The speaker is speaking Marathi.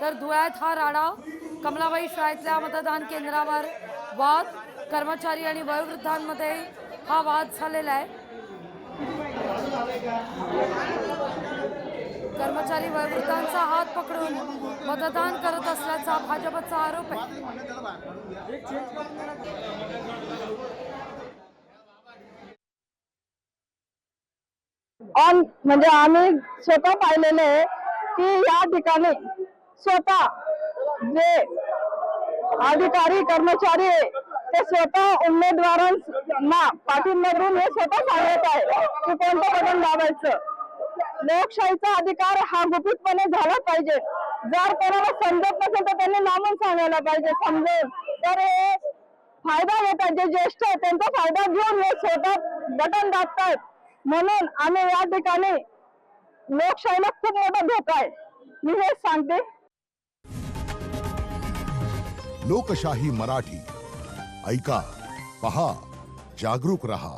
तर धुळ्यात हा राडा कमलाबाई शाळेतल्या मतदान केंद्रावर वाद, कर्मचारी आणि वयोवृद्धांमध्ये हा वाद झालेला आहे। कर्मचारी वयोवृद्धांचा हात पकडून मतदान करत असल्याचा भाजपचा आरोप आहे। म्हणजे आम्ही स्वतः पाहिलेले आहे की या ठिकाणी स्वतः जे अधिकारी कर्मचारी आहे ते स्वतः उमेदवारांना पाठिंबा देऊन हे स्वतः सांगत आहे की कोणतं बटन दाबायचं। लोकशाहीचा अधिकार हा गुपितपणे झाला पाहिजे। जर कोणाला समजत नसेल तर त्यांनी नामून सांगायला पाहिजे समजेल। तर हे फायदा घेतात, जे ज्येष्ठ आहेत त्यांचा फायदा घेऊन हे स्वतः बटन दाबतायत। म्हणून आम्ही या ठिकाणी लोकशाहीला खूप मोठा धोका आहे, मी हेच सांगते। लोकशाही मराठी ऐका, पहा, जागरूक रहा।